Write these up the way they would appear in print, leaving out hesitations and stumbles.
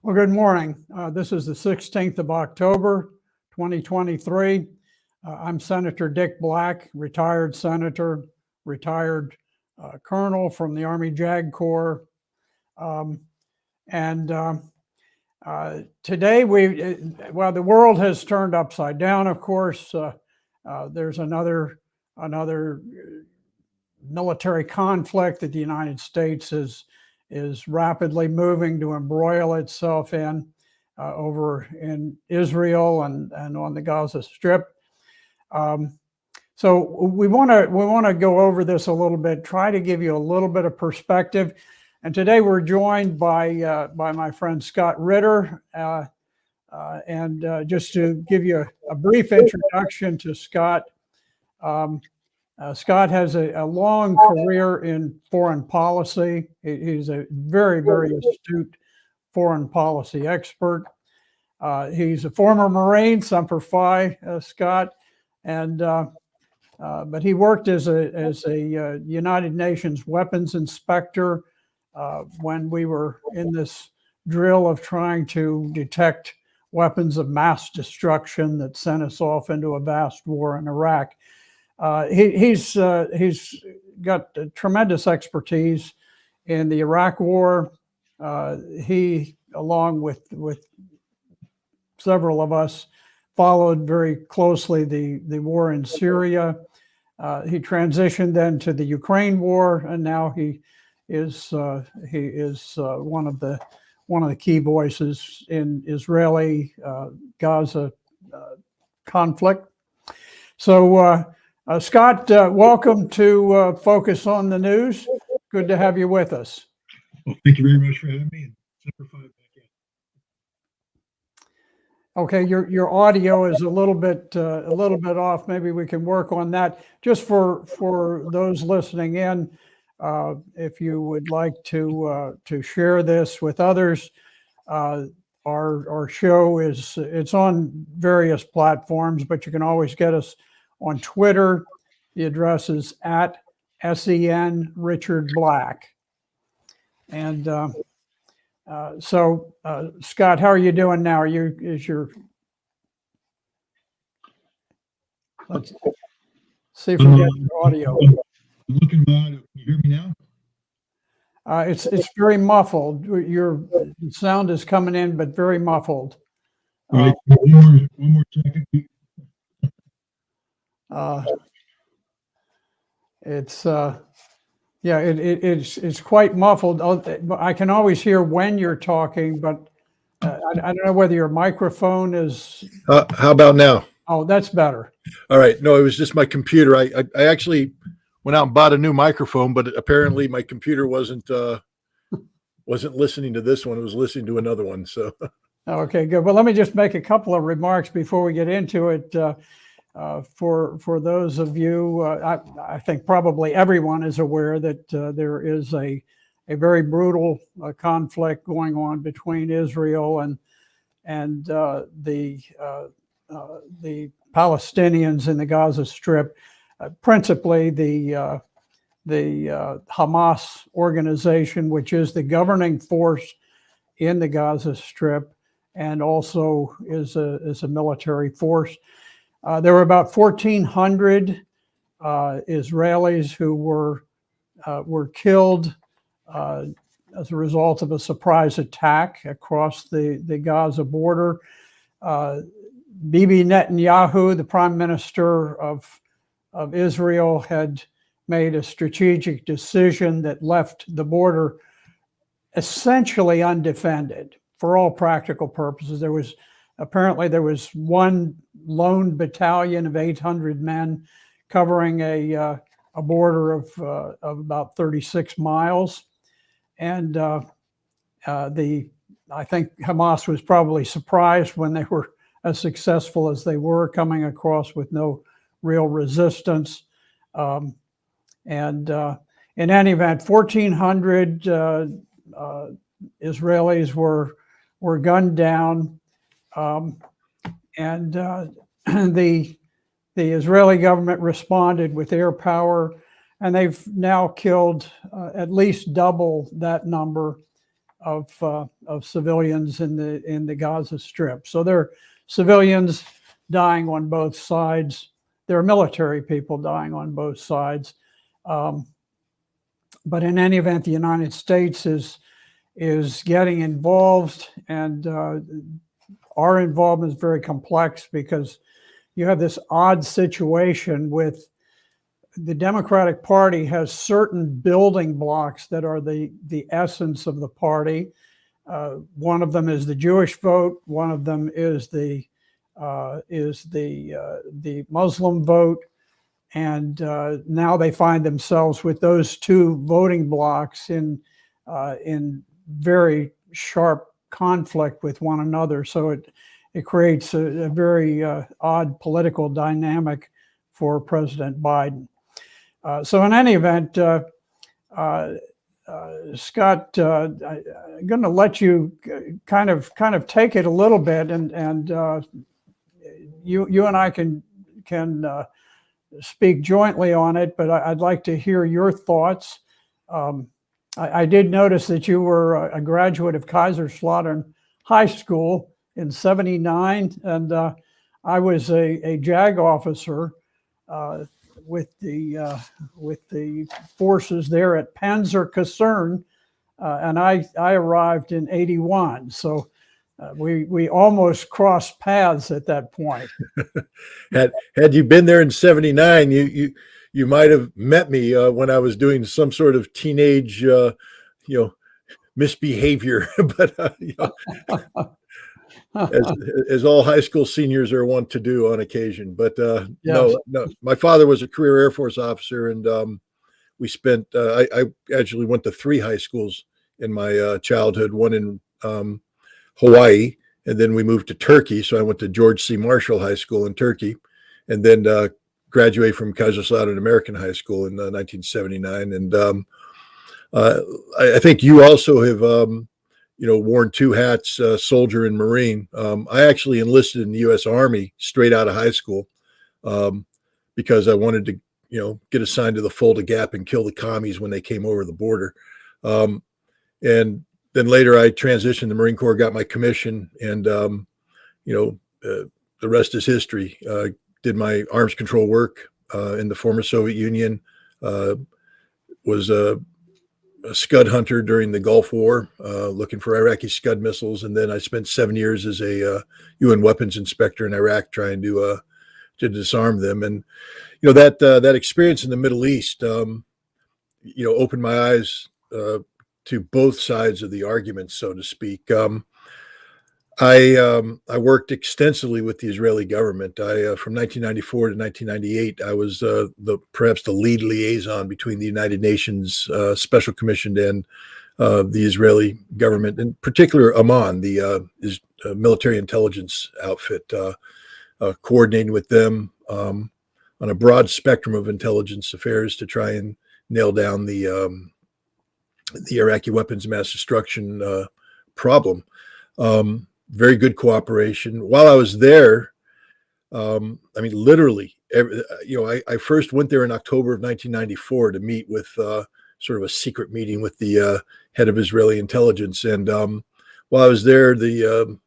Well, good morning. This is the 16th of October, 2023. I'm Senator Dick Black, retired senator, retired colonel from the Army JAG Corps. Today the world has turned upside down, of course. There's another military conflict that the United States is rapidly moving to embroil itself in over in Israel and on the Gaza Strip. So we want to go over this a little bit, try to give you a little bit of perspective. And today we're joined by my friend Scott Ritter. Just to give you a brief introduction to Scott, Scott has a long career in foreign policy. He's a very, very astute foreign policy expert. He's a former Marine, Semper Fi, Scott, but he worked as a United Nations weapons inspector when we were in this drill of trying to detect weapons of mass destruction that sent us off into a vast war in Iraq. He's got tremendous expertise in the Iraq War. He, along with several of us, followed very closely the war in Syria. He transitioned then to the Ukraine war, and now he is one of the key voices in Israeli Gaza conflict. So. Scott, welcome to Focus on the News. Good to have you with us. Well, thank you very much for having me. And Semper Fi back in. Okay, your audio is a little bit off. Maybe we can work on that. Just for those listening in, if you would like to share this with others, our show it's on various platforms, but you can always get us on Twitter. The address is @SEN Richard Black. And Scott, how are you doing now? Let's see if we get your audio. I'm looking about. Can you hear me now? It's very muffled. Your sound is coming in, but very muffled. All right, one more second. It's quite muffled. I can always hear when you're talking, but I don't know whether your microphone is. How about now? Oh, that's better. All right. No, it was just my computer. I actually went out and bought a new microphone, but apparently my computer wasn't listening to this one. It was listening to another one. So. Okay, good. Well, let me just make a couple of remarks before we get into it. For those of you, I think probably everyone is aware that there is a very brutal conflict going on between Israel and the Palestinians in the Gaza Strip, principally the Hamas organization, which is the governing force in the Gaza Strip, and also is a military force. There were about 1,400 Israelis who were killed as a result of a surprise attack across the Gaza border. Bibi Netanyahu, the prime minister of Israel, had made a strategic decision that left the border essentially undefended for all practical purposes. There was one lone battalion of 800 men covering a border of about 36 miles. And I think Hamas was probably surprised when they were as successful as they were, coming across with no real resistance. In any event, 1,400 Israelis were gunned down. The Israeli government responded with air power, and they've now killed at least double that number of civilians in the Gaza Strip. So there are civilians dying on both sides. There are military people dying on both sides. But in any event, the United States is getting involved, and our involvement is very complex because you have this odd situation with the Democratic Party has certain building blocks that are the essence of the party. One of them is the Jewish vote. One of them is the Muslim vote. And now they find themselves with those two voting blocks in very sharp conflict with one another. So it creates a very odd political dynamic for President Biden. So in any event, Scott, I'm going to let you kind of take it a little bit, and you and I can speak jointly on it. But I'd like to hear your thoughts. I did notice that you were a graduate of Kaiserslautern High School in '79, and I was a JAG officer with the forces there at Panzer Kaserne, and I arrived in '81. So we almost crossed paths at that point. Had you been there in '79, you might have met me when I was doing some sort of teenage misbehavior, but as all high school seniors are wont to do on occasion. But Yes. no, my father was a career Air Force officer, and we spent. I actually went to 3 high schools in my childhood. One in Hawaii, and then we moved to Turkey. So I went to George C. Marshall High School in Turkey, and then graduated from Kaiserslautern American High School in 1979. And I think you also have worn 2 hats, soldier and Marine. I actually enlisted in the U.S. Army straight out of high school because I wanted to, get assigned to the Fulda Gap and kill the commies when they came over the border. And then later I transitioned to the Marine Corps, got my commission, and, the rest is history. Did my arms control work in the former Soviet Union, was a Scud hunter during the Gulf War, looking for Iraqi Scud missiles. And then I spent 7 years as a UN weapons inspector in Iraq trying to disarm them. And, that experience in the Middle East, opened my eyes to both sides of the argument, so to speak. I worked extensively with the Israeli government. From 1994 to 1998, I was perhaps the lead liaison between the United Nations Special Commission and the Israeli government, in particular Amman, the military intelligence outfit, coordinating with them on a broad spectrum of intelligence affairs to try and nail down the Iraqi weapons mass destruction problem. Very good cooperation. While I was there, literally, I first went there in October of 1994 to meet with sort of a secret meeting with the head of Israeli intelligence. And while I was there, the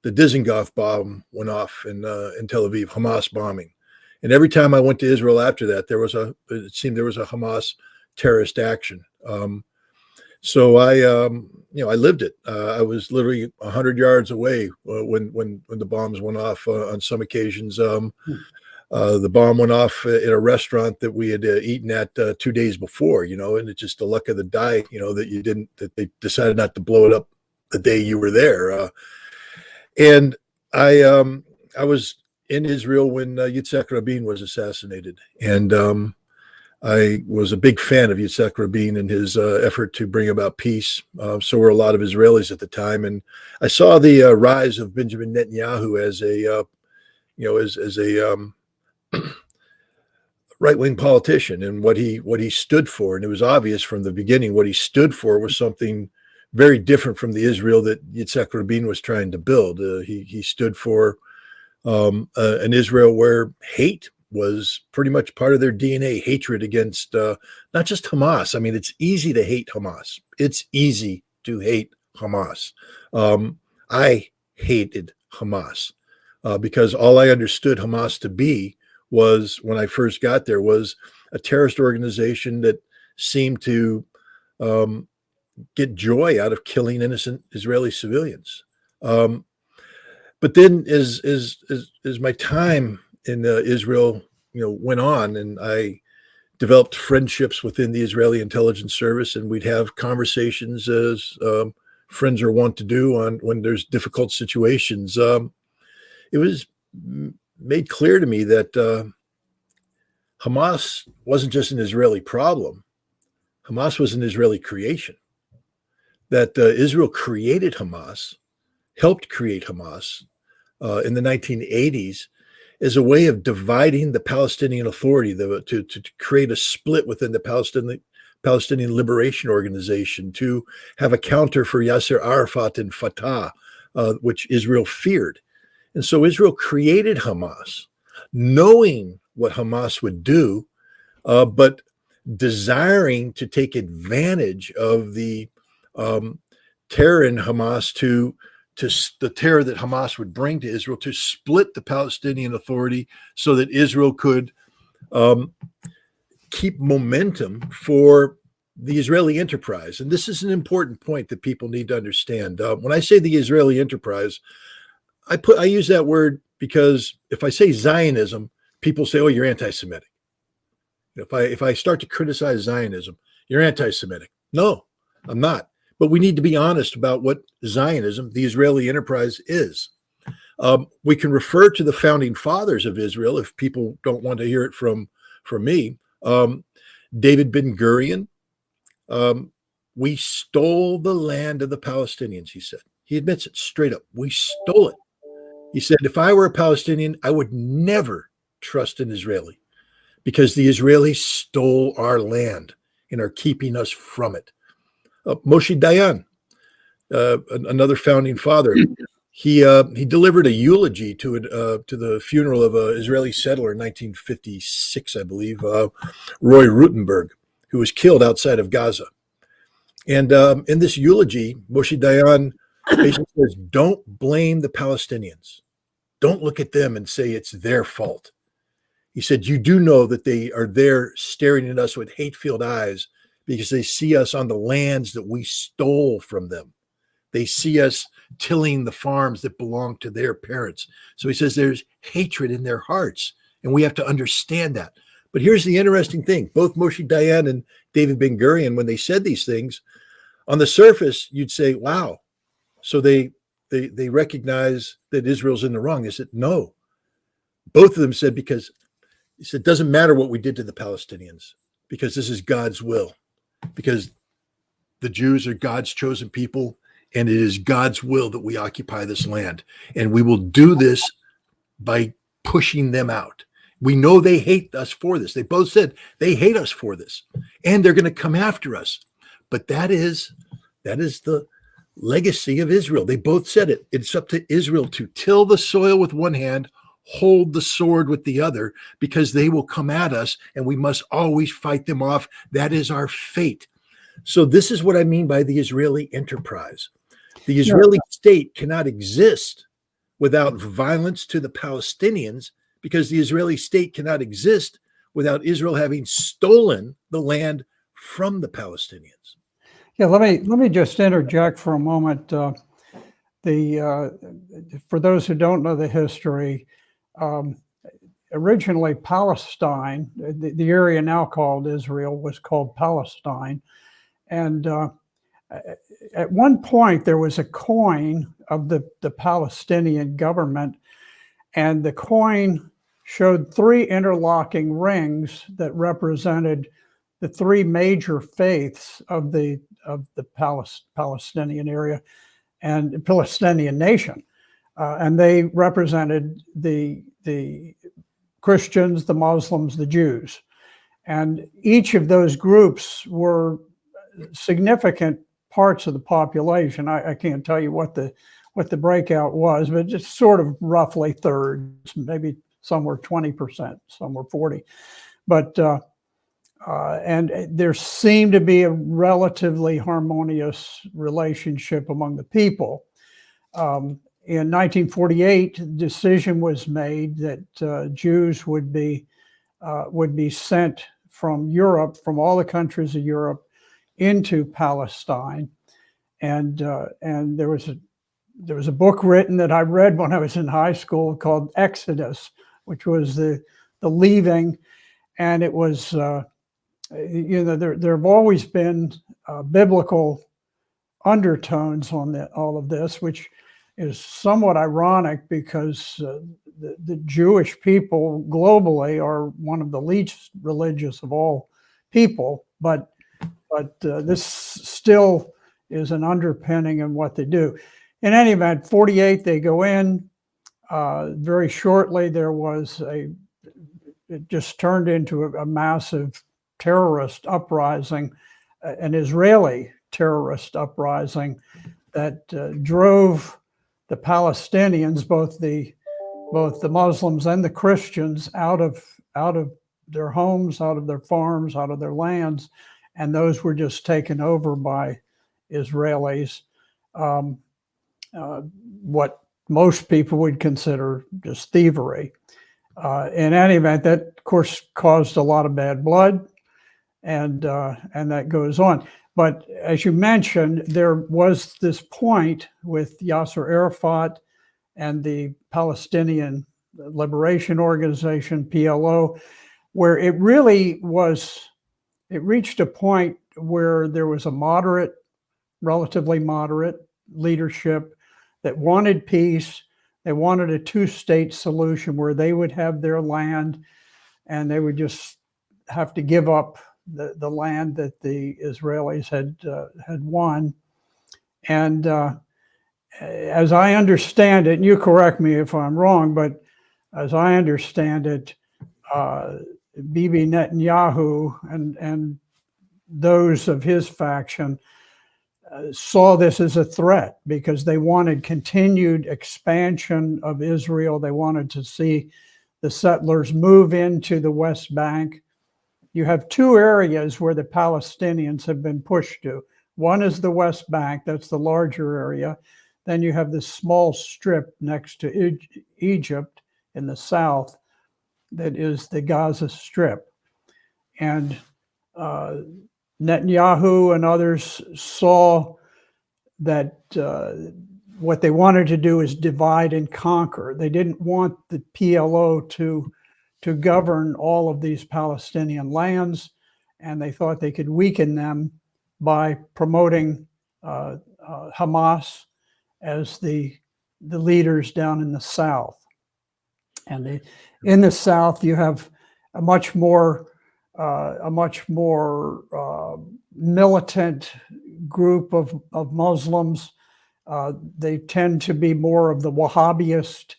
Dizengoff bomb went off in Tel Aviv, Hamas bombing. And every time I went to Israel after that, it seemed there was a Hamas terrorist action. So I lived it. I was literally 100 yards away when the bombs went off. On some occasions, the bomb went off at a restaurant that we had eaten at 2 days before. And it's just the luck of the die, that they decided not to blow it up the day you were there. And I was in Israel when Yitzhak Rabin was assassinated, and I was a big fan of Yitzhak Rabin and his effort to bring about peace. So were a lot of Israelis at the time, and I saw the rise of Benjamin Netanyahu as a right-wing politician and what he stood for. And it was obvious from the beginning what he stood for was something very different from the Israel that Yitzhak Rabin was trying to build. He stood for an Israel where hate was pretty much part of their DNA, hatred against not just Hamas. I mean, it's easy to hate Hamas. It's easy to hate Hamas. I hated Hamas because all I understood Hamas to be was, when I first got there, was a terrorist organization that seemed to get joy out of killing innocent Israeli civilians. But then, as my time in Israel, went on, and I developed friendships within the Israeli intelligence service, and we'd have conversations as friends are wont to do on when there's difficult situations. It was made clear to me that Hamas wasn't just an Israeli problem. Hamas was an Israeli creation. That Israel created Hamas, helped create Hamas in the 1980s as a way of dividing the Palestinian Authority, to create a split within the Palestinian Liberation Organization, to have a counter for Yasser Arafat and Fatah, which Israel feared. And so Israel created Hamas, knowing what Hamas would do, but desiring to take advantage of the terror in Hamas, to the terror that Hamas would bring to Israel, to split the Palestinian Authority so that Israel could keep momentum for the Israeli enterprise. And this is an important point that people need to understand. When I say the Israeli enterprise, I use that word because if I say Zionism, people say, "Oh, you're anti-Semitic." If I start to criticize Zionism, you're anti-Semitic. No, I'm not. But we need to be honest about what Zionism, the Israeli enterprise, is. We can refer to the founding fathers of Israel if people don't want to hear it from me. David Ben Gurion, we stole the land of the Palestinians, he said. He admits it straight up. We stole it. He said, if I were a Palestinian, I would never trust an Israeli because the Israelis stole our land and are keeping us from it. Moshe Dayan, another founding father, he delivered a eulogy to the funeral of an Israeli settler in 1956, I believe, Roy Rutenberg, who was killed outside of Gaza. And in this eulogy, Moshe Dayan basically says, don't blame the Palestinians. Don't look at them and say it's their fault. He said, you do know that they are there staring at us with hate-filled eyes because they see us on the lands that we stole from them. They see us tilling the farms that belong to their parents. So he says there's hatred in their hearts, and we have to understand that. But here's the interesting thing. Both Moshe Dayan and David Ben Gurion, when they said these things, on the surface, you'd say, wow. So they recognize that Israel's in the wrong. They said, no. Both of them said, because he said, it doesn't matter what we did to the Palestinians, because this is God's will, because the Jews are God's chosen people, and it is God's will that we occupy this land. And we will do this by pushing them out. We know they hate us for this. They both said they hate us for this, and they're going to come after us. But that is the legacy of Israel. They both said it. It's up to Israel to till the soil with one hand, hold the sword with the other, because they will come at us and we must always fight them off. That is our fate. So this is what I mean by the Israeli enterprise. The Israeli state cannot exist without violence to the Palestinians, because the Israeli state cannot exist without Israel having stolen the land from the Palestinians. Yeah, let me just interject for a moment. For those who don't know the history, originally Palestine, the area now called Israel, was called Palestine. And at one point, there was a coin of the Palestinian government, and the coin showed three interlocking rings that represented the three major faiths of the Palestinian area and Palestinian nation. And they represented the Christians, the Muslims, the Jews. And each of those groups were significant parts of the population. I can't tell you what the breakout was, but just sort of roughly thirds, maybe some were 20%, some were 40%. But And there seemed to be a relatively harmonious relationship among the people. In 1948, the decision was made that Jews would be sent from Europe, from all the countries of Europe, into Palestine. And there was a book written that I read when I was in high school called Exodus, which was the leaving, and it was there have always been biblical undertones on all of this, which is somewhat ironic because the Jewish people globally are one of the least religious of all people, but this still is an underpinning in what they do. In any event, 48, they go in. Very shortly, it just turned into a massive terrorist uprising, an Israeli terrorist uprising that drove the Palestinians, both the Muslims and the Christians, out of their homes, out of their farms, out of their lands, and those were just taken over by Israelis. What most people would consider just thievery. In any event, that of course caused a lot of bad blood, and that goes on. But as you mentioned, there was this point with Yasser Arafat and the Palestinian Liberation Organization, PLO, where it reached a point where there was a relatively moderate leadership that wanted peace. They wanted a two-state solution where they would have their land and they would just have to give up the land that the Israelis had won. And as I understand it, and you correct me if I'm wrong, but as I understand it, Bibi Netanyahu and those of his faction saw this as a threat because they wanted continued expansion of Israel. They wanted to see the settlers move into the West Bank. You have two areas where the Palestinians have been pushed to. One is the West Bank, that's the larger area. Then you have this small strip next to Egypt in the south that is the Gaza Strip. And Netanyahu and others saw that what they wanted to do is divide and conquer. They didn't want the PLO to govern all of these Palestinian lands, and they thought they could weaken them by promoting Hamas as the leaders down in the south. And in the south, you have a much more militant group of Muslims. They tend to be more of the Wahhabist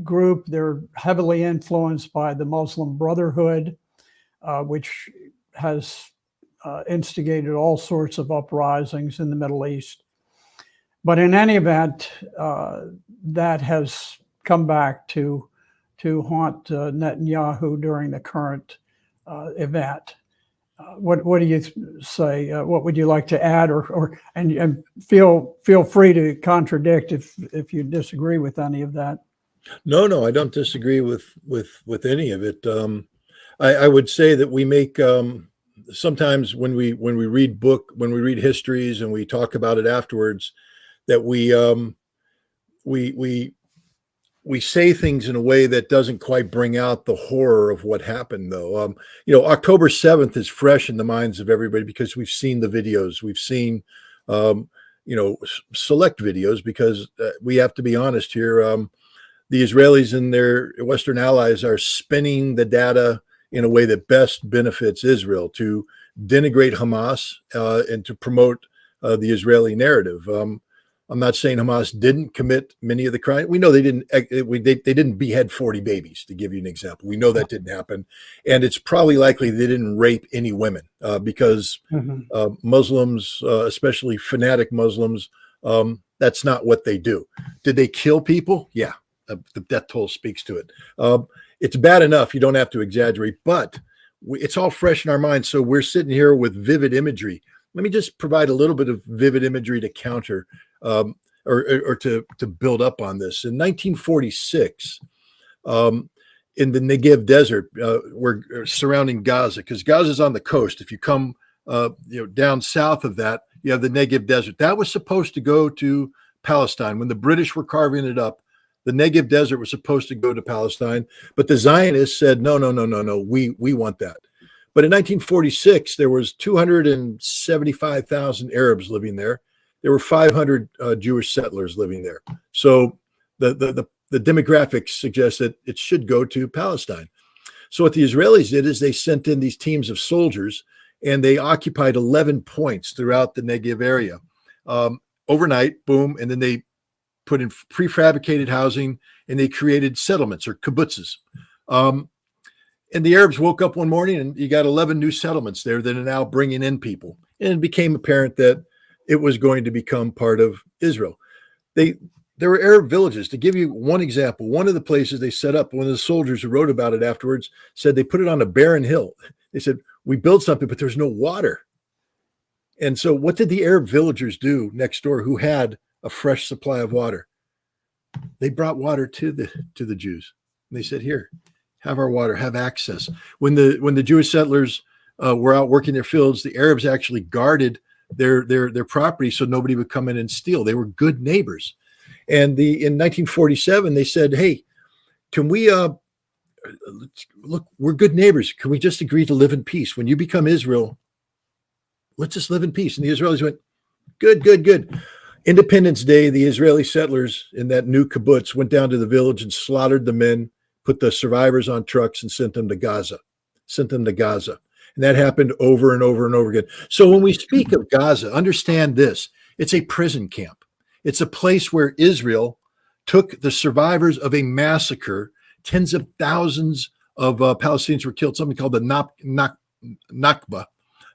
group. They're heavily influenced by the Muslim Brotherhood, which has instigated all sorts of uprisings in the Middle East. But in any event, that has come back to haunt Netanyahu during the current event. What do you say? What would you like to add, and feel free to contradict if you disagree with any of that? No, I don't disagree with any of it. I would say that we make sometimes when we read histories and we talk about it afterwards, that we say things in a way that doesn't quite bring out the horror of what happened, though. October 7th is fresh in the minds of everybody because we've seen the videos. We've seen, select videos because we have to be honest here. The Israelis and their Western allies are spinning the data in a way that best benefits Israel to denigrate Hamas and to promote the Israeli narrative. I'm not saying Hamas didn't commit many of the crimes. We know they didn't. They didn't behead 40 babies, to give you an example. We know that didn't happen, and it's probably likely they didn't rape any women because Muslims, especially fanatic Muslims, that's not what they do. Did they kill people? Yeah, the death toll speaks to it. It's bad enough. You don't have to exaggerate, but it's all fresh in our minds. So we're sitting here with vivid imagery. Let me just provide a little bit of vivid imagery to counter or to build up on this. In 1946, in the Negev Desert, we're surrounding Gaza, because Gaza's on the coast. If you come down south of that, you have the Negev Desert. That was supposed to go to Palestine. When the British were carving it up, the Negev Desert was supposed to go to Palestine, but the Zionists said, no, we want that. But in 1946, there was 275,000 Arabs living there. There were 500 Jewish settlers living there. So the demographics suggest that it should go to Palestine. So what the Israelis did is they sent in these teams of soldiers, and they occupied 11 points throughout the Negev area. Overnight, boom, and then they put in prefabricated housing, and they created settlements, or kibbutzes. And the Arabs woke up one morning, and you got 11 new settlements there that are now bringing in people. And it became apparent that it was going to become part of Israel. There were Arab villages. To give you one example, one of the places they set up, one of the soldiers who wrote about it afterwards said they put it on a barren hill. They said, we built something, but there's no water. And so what did the Arab villagers do next door who had a fresh supply of water? They brought water to the Jews. And they said, here, have our water, have access. When the Jewish settlers were out working their fields, the Arabs actually guarded their property so nobody would come in and steal. They were good neighbors. And in 1947, they said, hey, can we look, we're good neighbors. Can we just agree to live in peace? When you become Israel, let's just live in peace. And the Israelis went, good. Independence Day, the Israeli settlers in that new kibbutz went down to the village and slaughtered the men, put the survivors on trucks, and sent them to Gaza. And that happened over and over and over again. So when we speak of Gaza, understand this. It's a prison camp. It's a place where Israel took the survivors of a massacre. Tens of thousands of Palestinians were killed, something called the Nakba,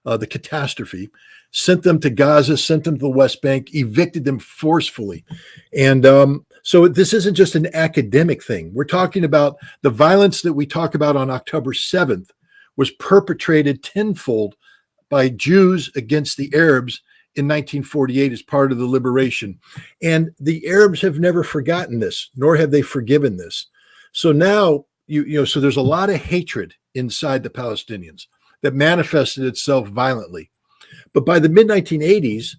the catastrophe, sent them to Gaza, sent them to the West Bank, evicted them forcefully. And so this isn't just an academic thing. We're talking about the violence that we talk about on October 7th was perpetrated tenfold by Jews against the Arabs in 1948 as part of the liberation. And the Arabs have never forgotten this, nor have they forgiven this. So now, so there's a lot of hatred inside the Palestinians that manifested itself violently. But by the mid-1980s,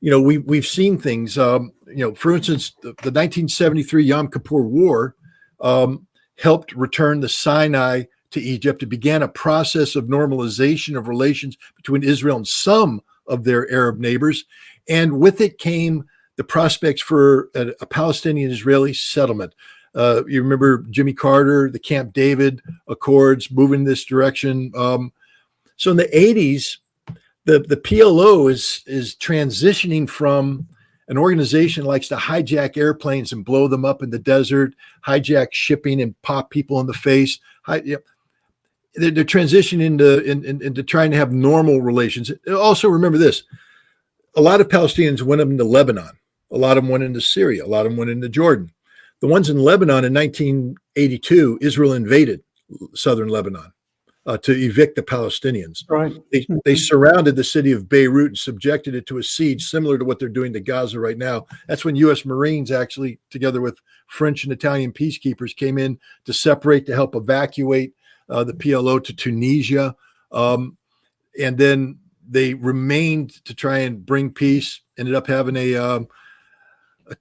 we've seen things, for instance, the 1973 Yom Kippur War helped return the Sinai to Egypt. It began a process of normalization of relations between Israel and some of their Arab neighbors. And with it came the prospects for a Palestinian-Israeli settlement. You remember Jimmy Carter, the Camp David Accords, moving in this direction. So in the 80s, the PLO is transitioning from an organization that likes to hijack airplanes and blow them up in the desert, hijack shipping and pop people in the face. They're transitioning into trying to have normal relations. Also, remember this. A lot of Palestinians went into Lebanon. A lot of them went into Syria. A lot of them went into Jordan. The ones in Lebanon in 1982, Israel invaded southern Lebanon to evict the Palestinians. Right. They surrounded the city of Beirut and subjected it to a siege similar to what they're doing to Gaza right now. That's when U.S. Marines actually, together with French and Italian peacekeepers, came in to separate, to help evacuate the PLO to Tunisia. And then they remained to try and bring peace, ended up having a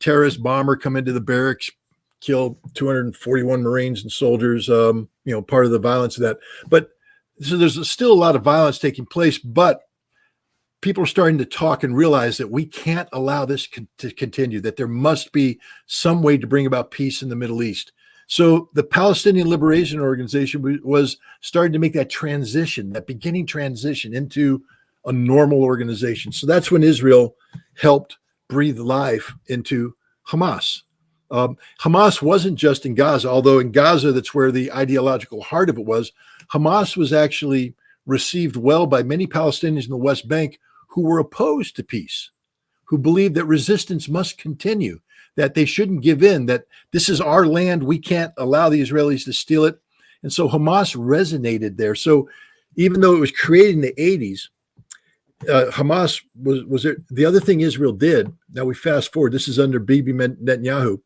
terrorist bomber come into the barracks, kill 241 Marines and soldiers, part of the violence of that. But so there's still a lot of violence taking place, but people are starting to talk and realize that we can't allow this to continue, that there must be some way to bring about peace in the Middle East. So the Palestinian Liberation Organization was starting to make that transition, that beginning transition into a normal organization. So that's when Israel helped breathe life into Hamas. Hamas wasn't just in Gaza, although in Gaza, that's where the ideological heart of it was. Hamas was actually received well by many Palestinians in the West Bank who were opposed to peace, who believed that resistance must continue, that they shouldn't give in, that this is our land, we can't allow the Israelis to steal it. And so Hamas resonated there. So even though it was created in the 80s, Hamas was there. The other thing Israel did, now we fast forward, this is under Bibi Netanyahu.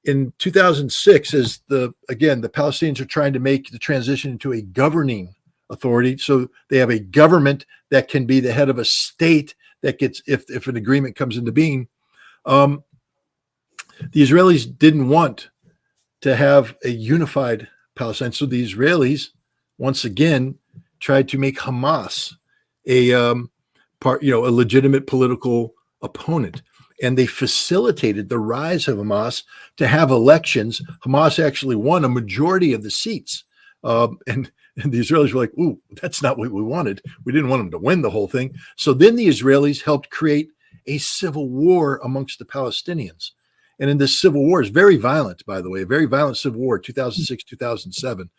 In 2006, as the Palestinians are trying to make the transition into a governing authority. So they have a government that can be the head of a state that gets, if an agreement comes into being. The Israelis didn't want to have a unified Palestine. So the Israelis, once again, tried to make Hamas a legitimate political opponent. And they facilitated the rise of Hamas to have elections. Hamas actually won a majority of the seats. And the Israelis were like, ooh, that's not what we wanted. We didn't want them to win the whole thing. So then the Israelis helped create a civil war amongst the Palestinians. And in this civil war, is very violent, by the way, a very violent civil war, 2006, 2007.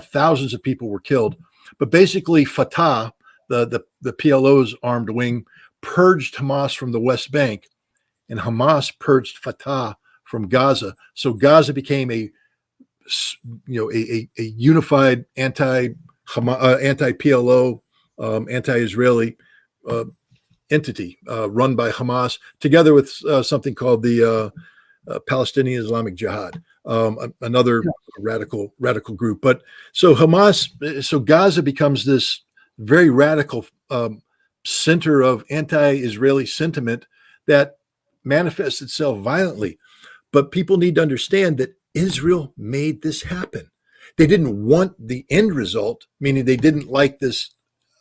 Thousands of people were killed. But basically, Fatah, the PLO's armed wing, purged Hamas from the West Bank, and Hamas purged Fatah from Gaza. So Gaza became a unified anti-PLO, anti-Israeli entity run by Hamas, together with something called the Palestinian Islamic Jihad, another radical group. But so Gaza becomes this very radical center of anti-Israeli sentiment that manifests itself violently. But people need to understand that Israel made this happen. They didn't want the end result, meaning they didn't like this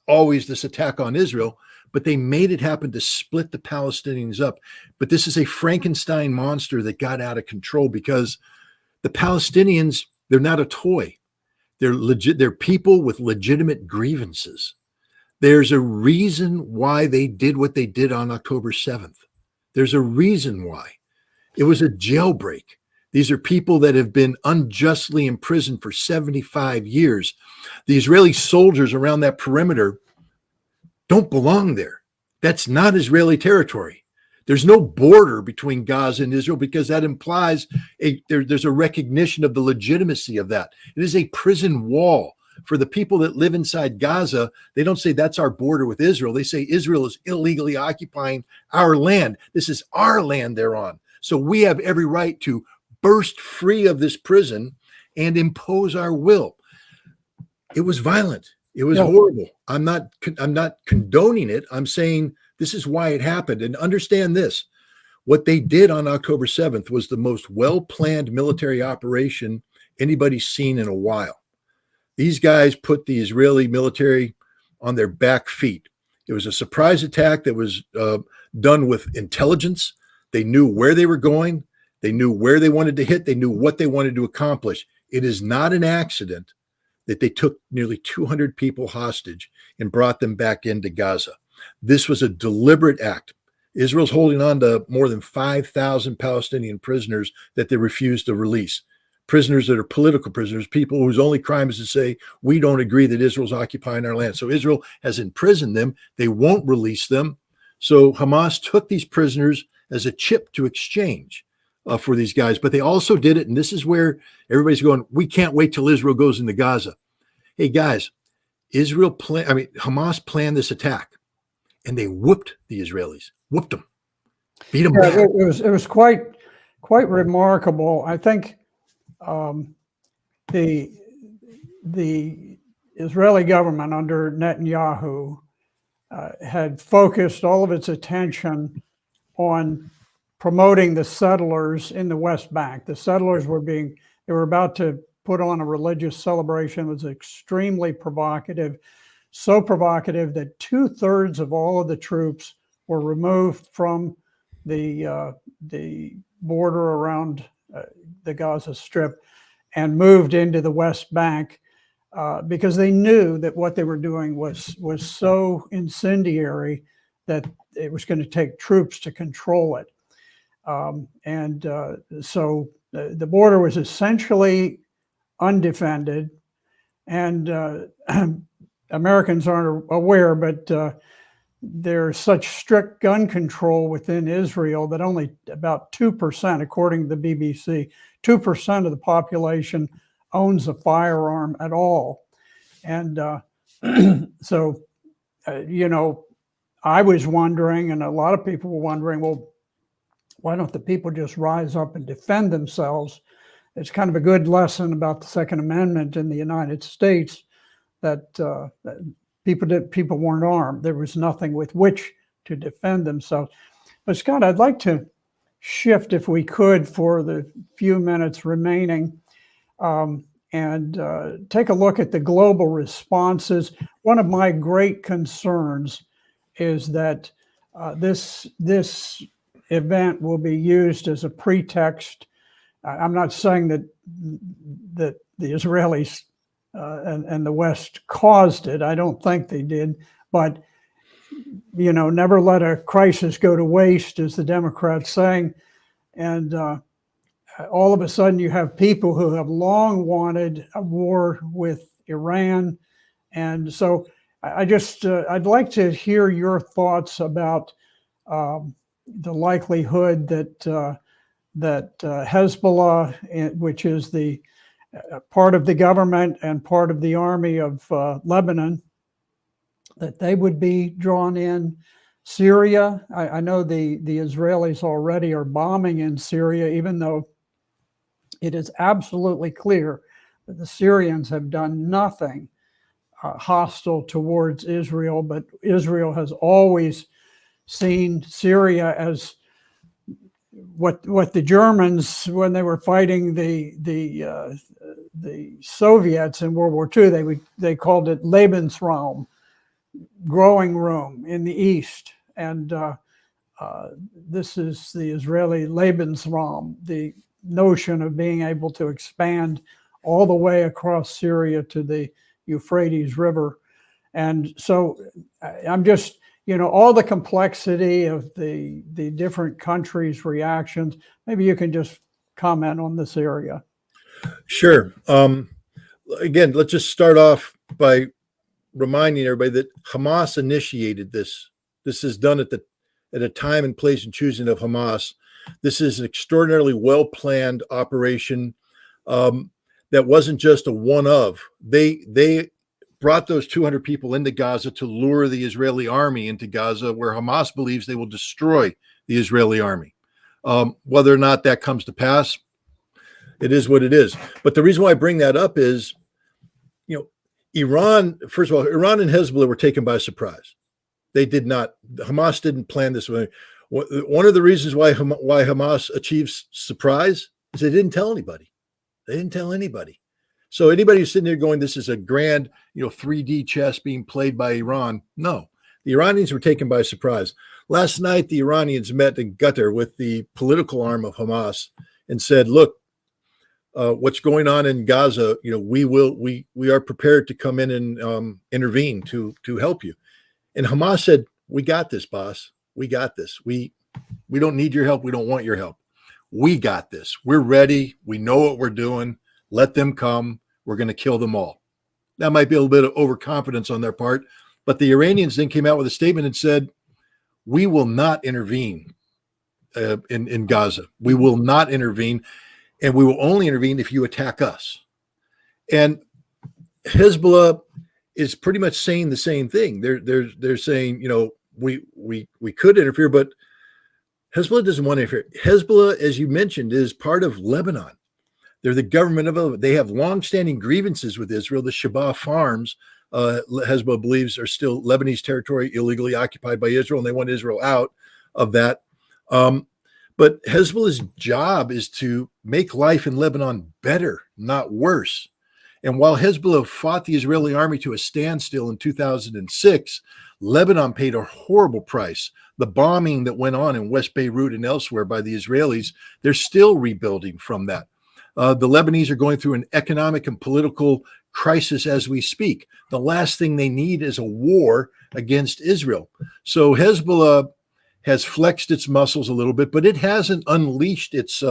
attack on Israel, but they made it happen to split the Palestinians up. But this is a Frankenstein monster that got out of control because the Palestinians, they're not a toy. They're legit. They're people with legitimate grievances. There's a reason why they did what they did on October 7th. There's a reason why. It was a jailbreak. These are people that have been unjustly imprisoned for 75 years. The Israeli soldiers around that perimeter don't belong there. That's not Israeli territory. There's no border between Gaza and Israel because that implies there's a recognition of the legitimacy of that. It is a prison wall. For the people that live inside Gaza, they don't say that's our border with Israel. They say Israel is illegally occupying our land. This is our land they're on. So we have every right to burst free of this prison and impose our will. It was violent. It was horrible. I'm not condoning it. I'm saying this is why it happened. And understand this. What they did on October 7th was the most well-planned military operation anybody's seen in a while. These guys put the Israeli military on their back feet. It was a surprise attack that was done with intelligence. They knew where they were going. They knew where they wanted to hit. They knew what they wanted to accomplish. It is not an accident that they took nearly 200 people hostage and brought them back into Gaza. This was a deliberate act. Israel's holding on to more than 5,000 Palestinian prisoners that they refuse to release. Prisoners that are political prisoners, people whose only crime is to say, we don't agree that Israel's occupying our land. So Israel has imprisoned them. They won't release them. So Hamas took these prisoners as a chip to exchange for these guys. But they also did it, and this is where everybody's going, we can't wait till Israel goes into Gaza. Hey, guys, Hamas planned this attack, and they whooped the Israelis, whooped them, beat them back. It was quite remarkable. I think the Israeli government under Netanyahu had focused all of its attention on promoting the settlers in the West Bank. The settlers they were about to put on a religious celebration. It was extremely provocative, so provocative that 2/3 of all of the troops were removed from the border around the Gaza Strip and moved into the West Bank because they knew that what they were doing was so incendiary that it was going to take troops to control it. So the border was essentially undefended, and Americans aren't aware, but there's such strict gun control within Israel that only about 2%, according to the BBC, 2% of the population owns a firearm at all. And So, you know, I was wondering, and a lot of people were wondering, well, why don't the people just rise up and defend themselves? It's kind of a good lesson about the Second Amendment in the United States that people weren't armed. There was nothing with which to defend themselves. But Scott, I'd like to shift, if we could, for the few minutes remaining, and take a look at the global responses. One of my great concerns is that this event will be used as a pretext. I'm not saying that the Israelis and the West caused it. I don't think they did, but you know, never let a crisis go to waste, as the Democrats saying. And all of a sudden, you have people who have long wanted a war with Iran, and so I'd like to hear your thoughts about the likelihood that Hezbollah, which is the part of the government and part of the army of Lebanon, that they would be drawn in. Syria, I know the Israelis already are bombing in Syria, even though it is absolutely clear that the Syrians have done nothing hostile towards Israel, but Israel has always seen Syria as what the Germans, when they were fighting the Soviets in World War II, they called it Lebensraum, growing room in the east, and this is the Israeli Lebensraum, the notion of being able to expand all the way across Syria to the Euphrates River. And so I'm just, you know, all the complexity of the different countries' reactions. Maybe you can just comment on this area. Sure. Again, let's just start off by reminding everybody that Hamas initiated this. This is done at a time and place and choosing of Hamas. This is an extraordinarily well-planned operation that wasn't just a one-of. They brought those 200 people into Gaza to lure the Israeli army into Gaza, where Hamas believes they will destroy the Israeli army. Whether or not that comes to pass, it is what it is. But the reason why I bring that up is, you know, Iran, first of all, Iran and Hezbollah were taken by surprise. They did not, Hamas didn't plan this way. One of the reasons why Hamas achieves surprise is they didn't tell anybody. They didn't tell anybody. So anybody who's sitting there going, this is a grand, 3D chess being played by Iran. No, the Iranians were taken by surprise. Last night, the Iranians met in Qatar with the political arm of Hamas and said, look, what's going on in Gaza, we are prepared to come in and intervene to help you. And Hamas said, we got this, boss. We got this. We don't need your help. We don't want your help. We got this. We're ready. We know what we're doing. Let them come. We're going to kill them all. That might be a little bit of overconfidence on their part, but the Iranians then came out with a statement and said, we will not intervene in Gaza. We will not intervene, and we will only intervene if you attack us. And Hezbollah is pretty much saying the same thing. They're saying, we could interfere, but Hezbollah doesn't want to interfere. Hezbollah, as you mentioned, is part of Lebanon. They're the government of Lebanon. They have longstanding grievances with Israel. The Shabaa farms, Hezbollah believes, are still Lebanese territory illegally occupied by Israel, and they want Israel out of that. But Hezbollah's job is to make life in Lebanon better, not worse. And while Hezbollah fought the Israeli army to a standstill in 2006, Lebanon paid a horrible price. The bombing that went on in West Beirut and elsewhere by the Israelis, they're still rebuilding from that. The Lebanese are going through an economic and political crisis as we speak. The last thing they need is a war against Israel. So Hezbollah has flexed its muscles a little bit, but it hasn't unleashed its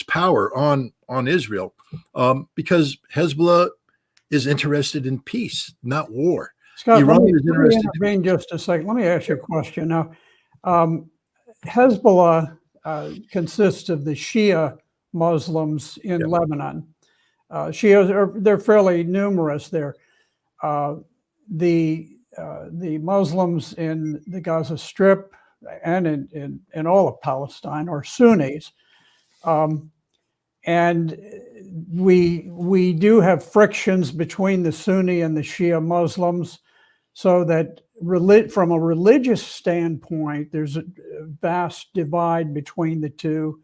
power on Israel because Hezbollah is interested in peace, not war. Scott, let me intervene just a second. Let me ask you a question. Now, Hezbollah consists of the Shia Muslims in Lebanon. Shias they're fairly numerous there. the Muslims in the Gaza Strip and in all of Palestine are Sunnis. And we do have frictions between the Sunni and the Shia Muslims, so that from a religious standpoint, there's a vast divide between the two.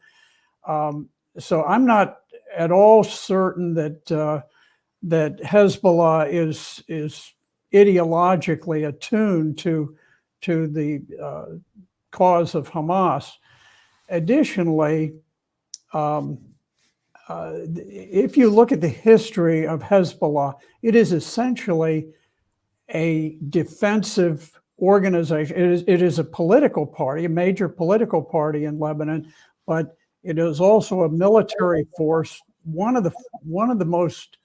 So I'm not at all certain that that Hezbollah is ideologically attuned to the cause of Hamas. Additionally, if you look at the history of Hezbollah, it is essentially a defensive organization. It is a political party, a major political party in Lebanon, but it is also a military force, one of the most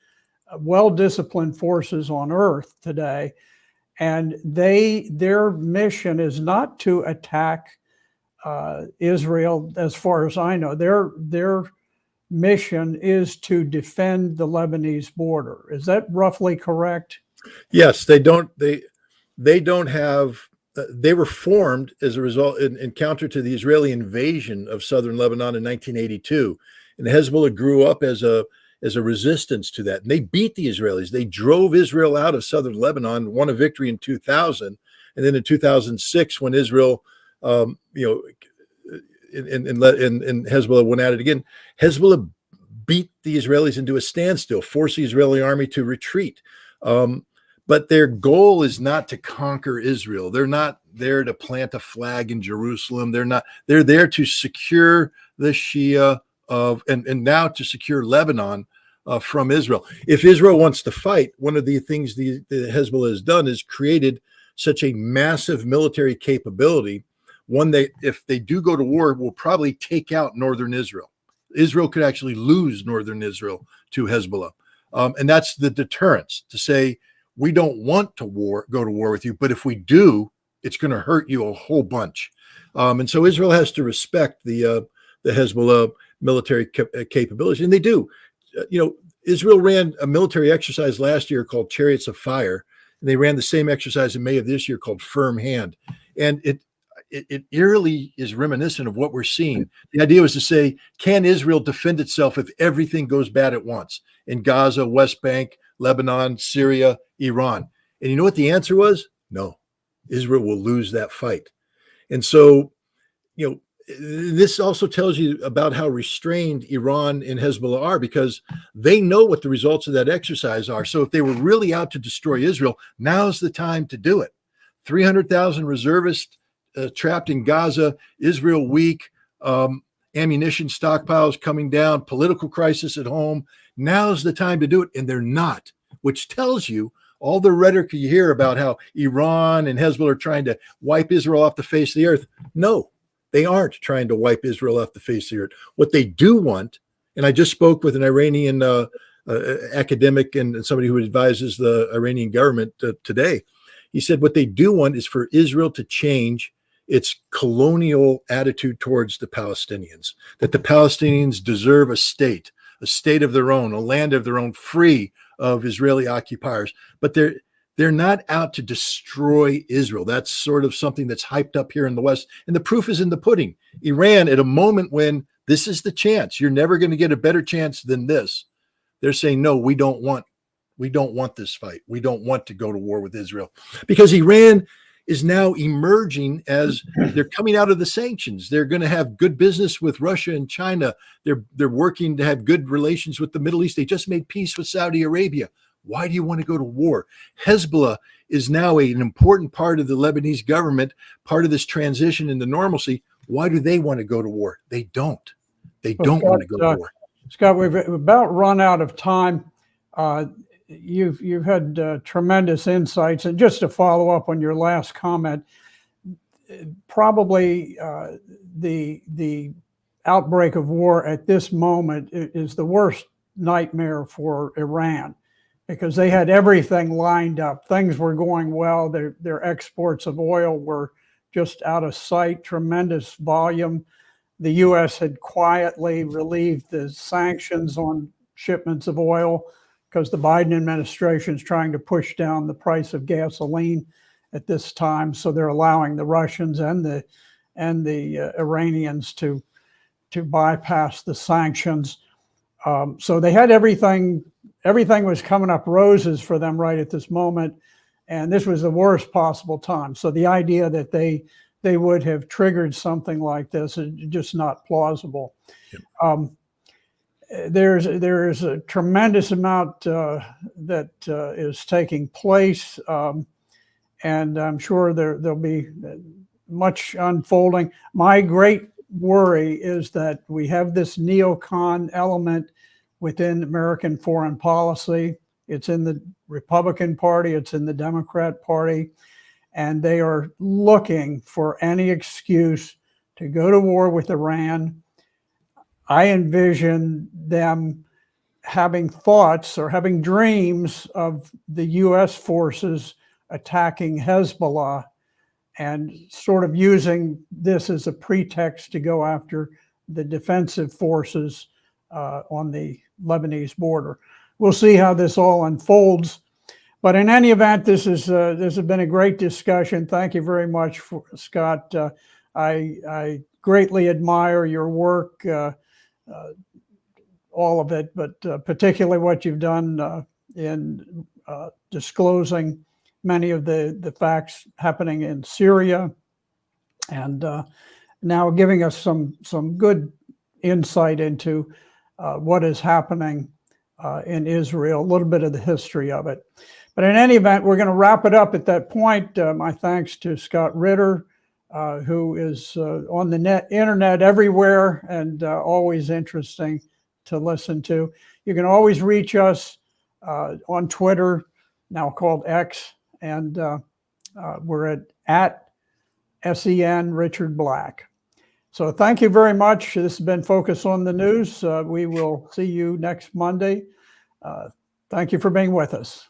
well-disciplined forces on earth today. And their mission is not to attack Israel, as far as I know. Their mission is to defend the Lebanese border. Is that roughly correct? Yes, they don't have. They were formed as a result in counter to the Israeli invasion of southern Lebanon in 1982, and Hezbollah grew up as a resistance to that. And they beat the Israelis. They drove Israel out of southern Lebanon, won a victory in 2000, and then in 2006, when Israel, and Hezbollah went at it again, Hezbollah beat the Israelis into a standstill, forced the Israeli army to retreat. But their goal is not to conquer Israel. They're not there to plant a flag in Jerusalem. They're there to secure the Shia and now to secure Lebanon from Israel. If Israel wants to fight, one of the things the Hezbollah has done is created such a massive military capability, one that if they do go to war, will probably take out northern Israel. Israel could actually lose northern Israel to Hezbollah. And that's the deterrence, to say, we don't want to go to war with you, but if we do, it's going to hurt you a whole bunch. And so Israel has to respect the Hezbollah military capabilities, and they do. Israel ran a military exercise last year called Chariots of Fire, and they ran the same exercise in May of this year called Firm Hand. And it eerily is reminiscent of what we're seeing. The idea was to say, can Israel defend itself if everything goes bad at once in Gaza, West Bank, Lebanon, Syria, Iran? And you know what the answer was? No, Israel will lose that fight. And so, this also tells you about how restrained Iran and Hezbollah are, because they know what the results of that exercise are. So if they were really out to destroy Israel, now's the time to do it. 300,000 reservists trapped in Gaza, Israel weak, ammunition stockpiles coming down, political crisis at home. Now's the time to do it, and they're not, which tells you all the rhetoric you hear about how Iran and Hezbollah are trying to wipe Israel off the face of the earth. No, they aren't trying to wipe Israel off the face of the earth. What they do want, and I just spoke with an Iranian academic and somebody who advises the Iranian government today. He said what they do want is for Israel to change its colonial attitude towards the Palestinians, that the Palestinians deserve a state of their own, a land of their own, free of Israeli occupiers. But they're not out to destroy Israel. That's sort of something that's hyped up here in the West. And the proof is in the pudding. Iran, at a moment when this is the chance, you're never going to get a better chance than this, they're saying, no, we don't want this fight. We don't want to go to war with Israel, because Iran is now emerging as they're coming out of the sanctions. They're going to have good business with Russia and China. They're working to have good relations with the Middle East. They just made peace with Saudi Arabia. Why do you want to go to war? Hezbollah is now an important part of the Lebanese government, part of this transition into normalcy. Why do they want to go to war? They don't. They don't want to go to war. Scott, we've about run out of time. You've had tremendous insights, and just to follow up on your last comment, probably the outbreak of war at this moment is the worst nightmare for Iran, because they had everything lined up. Things were going well. Their exports of oil were just out of sight, tremendous volume. The U.S. had quietly relieved the sanctions on shipments of oil because the Biden administration is trying to push down the price of gasoline at this time. So they're allowing the Russians and the Iranians to bypass the sanctions. So they had everything was coming up roses for them right at this moment. And this was the worst possible time. So the idea that they would have triggered something like this is just not plausible. Yep. There's a tremendous amount that is taking place, and I'm sure there'll be much unfolding. My great worry is that we have this neocon element within American foreign policy. It's in the Republican Party, it's in the Democrat Party, and they are looking for any excuse to go to war with Iran. I envision them having thoughts or having dreams of the U.S. forces attacking Hezbollah and sort of using this as a pretext to go after the defensive forces on the Lebanese border. We'll see how this all unfolds. But in any event, this has been a great discussion. Thank you very much, Scott. I greatly admire your work, all of it, but particularly what you've done in disclosing many of the facts happening in Syria, and now giving us some good insight into what is happening in Israel, a little bit of the history of it. But in any event, we're going to wrap it up at that point. My thanks to Scott Ritter, who is on the internet everywhere and always interesting to listen to. You can always reach us on Twitter, now called X, and we're at SEN Richard Black. So thank you very much. This has been Focus on the News. We will see you next Monday. Thank you for being with us.